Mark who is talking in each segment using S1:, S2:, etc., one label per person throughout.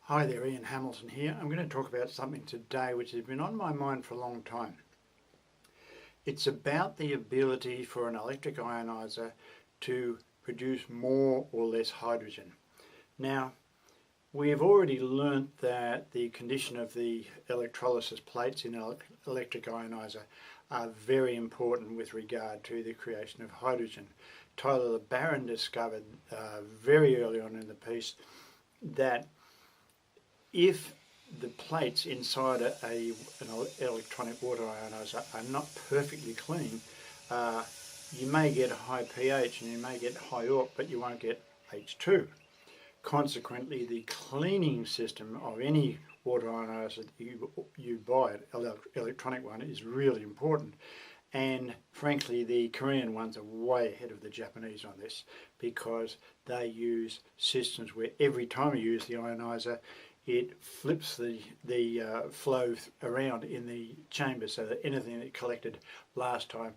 S1: Hi there, Ian Hamilton here. I'm going to talk about something today which has been on my mind for a long time. It's about the ability for an electric ionizer to produce more or less hydrogen. Now, we've already learnt that the condition of the electrolysis plates in an electric ionizer are very important with regard to the creation of hydrogen. Tyler Barron discovered very early on in the piece that if the plates inside an electronic water ionizer are not perfectly clean, you may get a high pH and you may get high AUK, but you won't get H2. Consequently, the cleaning system of any water ionizer that you buy, an electronic one, is really important. And frankly, the Korean ones are way ahead of the Japanese on this, because they use systems where every time you use the ionizer, it flips the flow around in the chamber so that anything that collected last time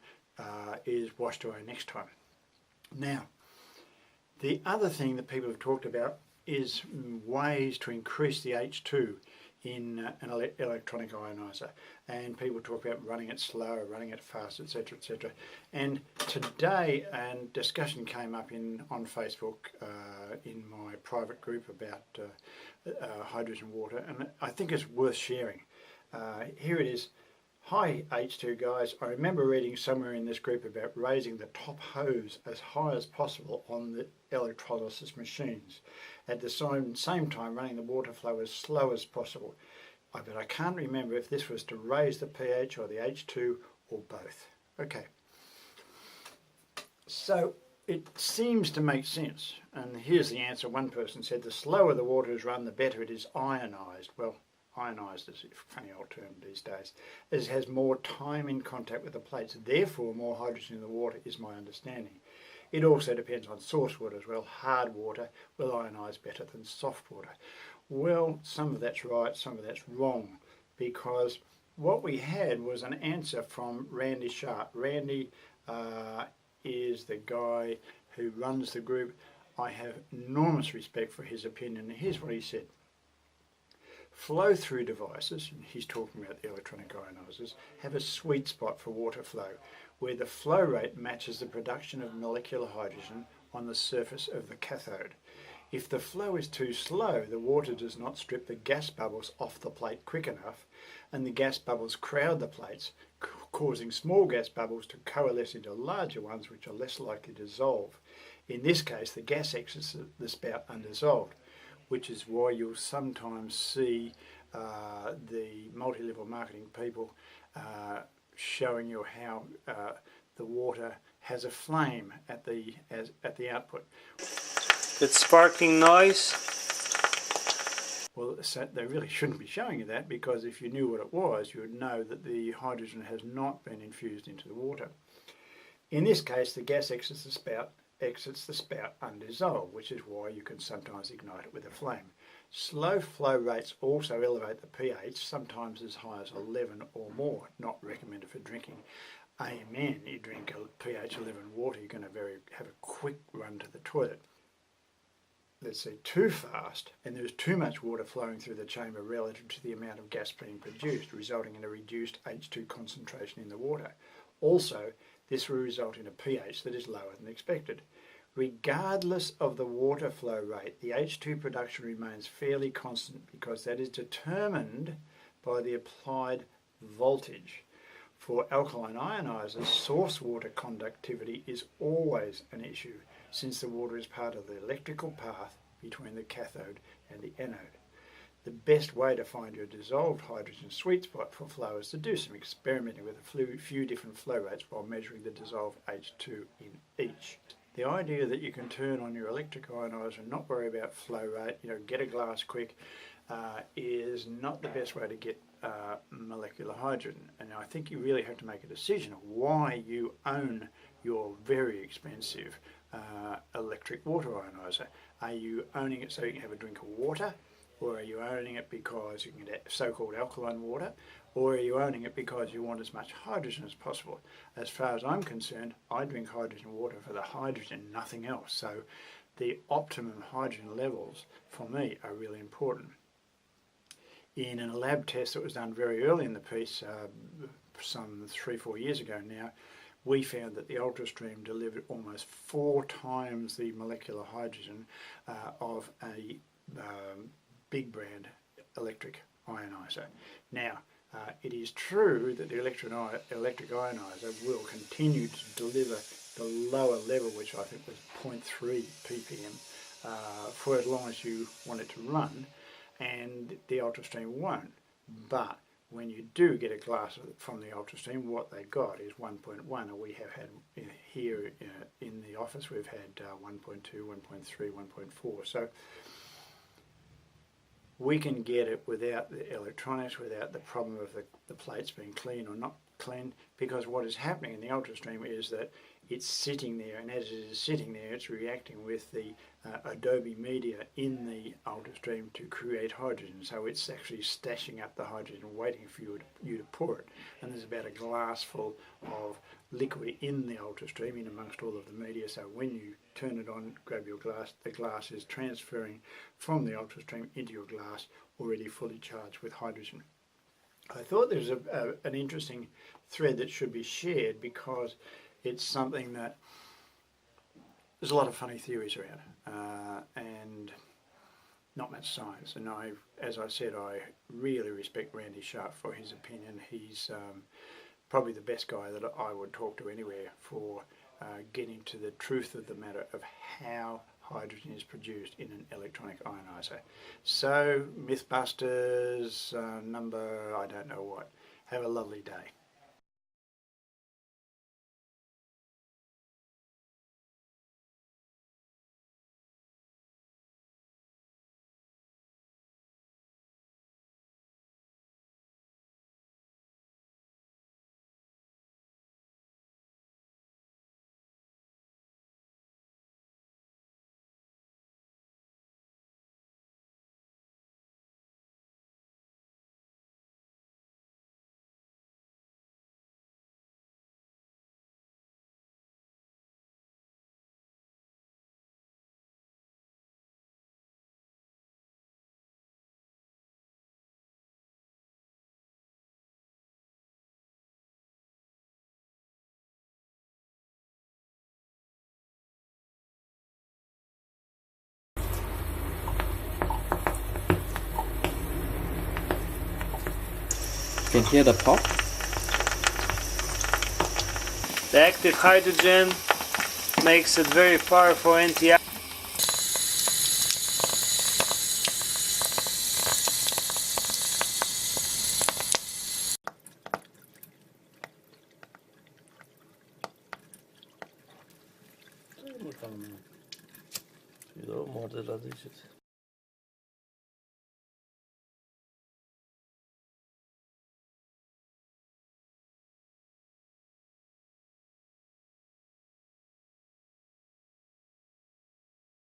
S1: is washed away next time. Now, the other thing that people have talked about is ways to increase the H2 in an electronic ionizer, and people talk about running it slower, running it fast, etc., etc. And today, a discussion came up on Facebook in my private group about hydrogen water, and I think it's worth sharing. Here it is. Hi H2 guys, I remember reading somewhere in this group about raising the top hose as high as possible on the electrolysis machines, at the same time running the water flow as slow as possible. But I can't remember if this was to raise the pH or the H2 or both. Okay, so it seems to make sense, and here's the answer. One person said the slower the water is run, the better it is ionized. Well, ionized is a funny old term these days, as it has more time in contact with the plates, therefore more hydrogen in the water, is my understanding. It also depends on source water as well. Hard water will ionize better than soft water. Well, some of that's right, some of that's wrong, because what we had was an answer from Randy Sharp. Randy is the guy who runs the group. I have enormous respect for his opinion. Here's what he said. Flow-through devices, and he's talking about the electronic ionizers, have a sweet spot for water flow, where the flow rate matches the production of molecular hydrogen on the surface of the cathode. If the flow is too slow, the water does not strip the gas bubbles off the plate quick enough, and the gas bubbles crowd the plates, causing small gas bubbles to coalesce into larger ones which are less likely to dissolve. In this case, the gas exits the spout undissolved, which is why you'll sometimes see the multi-level marketing people showing you how the water has a flame at the output.
S2: It's sparkling noise.
S1: Well, so they really shouldn't be showing you that, because if you knew what it was, you would know that the hydrogen has not been infused into the water. In this case, the gas exits the spout undissolved, which is why you can sometimes ignite it with a flame. Slow flow rates also elevate the pH, sometimes as high as 11 or more, not recommended for drinking. Amen, you drink a pH 11 water, you're going to have a quick run to the toilet. Let's say too fast, and there's too much water flowing through the chamber relative to the amount of gas being produced, resulting in a reduced H2 concentration in the water. Also, this will result in a pH that is lower than expected. Regardless of the water flow rate, the H2 production remains fairly constant, because that is determined by the applied voltage. For alkaline ionizers, source water conductivity is always an issue, since the water is part of the electrical path between the cathode and the anode. The best way to find your dissolved hydrogen sweet spot for flow is to do some experimenting with a few different flow rates while measuring the dissolved H2 in each. The idea that you can turn on your electric ionizer and not worry about flow rate, get a glass quick, is not the best way to get molecular hydrogen. And I think you really have to make a decision of why you own your very expensive electric water ionizer. Are you owning it so you can have a drink of water? Or are you owning it because you can get so-called alkaline water? Or are you owning it because you want as much hydrogen as possible? As far as I'm concerned, I drink hydrogen water for the hydrogen, nothing else. So the optimum hydrogen levels for me are really important. in a lab test that was done very early in the piece, some 3-4 years ago now, we found that the UltraStream delivered almost 4 times the molecular hydrogen of a big brand electric ionizer. Now, it is true that the electric ionizer will continue to deliver the lower level, which I think was 0.3 ppm, for as long as you want it to run, and the UltraStream won't. But when you do get a glass from the UltraStream, what they got is 1.1, and we have had here in the office, we've had 1.2, 1.3, 1.4. So we can get it without the electronics, without the problem of the plates being clean or not clean, because what is happening in the UltraStream is that it's sitting there, and as it is sitting there, it's reacting with the Adobe media in the UltraStream to create hydrogen. So it's actually stashing up the hydrogen, waiting for you to pour it. And there's about a glass full of liquid in the UltraStream, in amongst all of the media. So when you turn it on, grab your glass, the glass is transferring from the UltraStream into your glass, already fully charged with hydrogen. I thought there was an interesting thread that should be shared, because it's something that there's a lot of funny theories around and not much science. And as I said, I really respect Randy Sharp for his opinion. He's probably the best guy that I would talk to anywhere for getting to the truth of the matter of how hydrogen is produced in an electronic ionizer. So, Mythbusters, number I don't know what. Have a lovely day.
S3: You can hear the pop.
S2: The active hydrogen makes it very powerful anti.
S3: Jo, måtte la det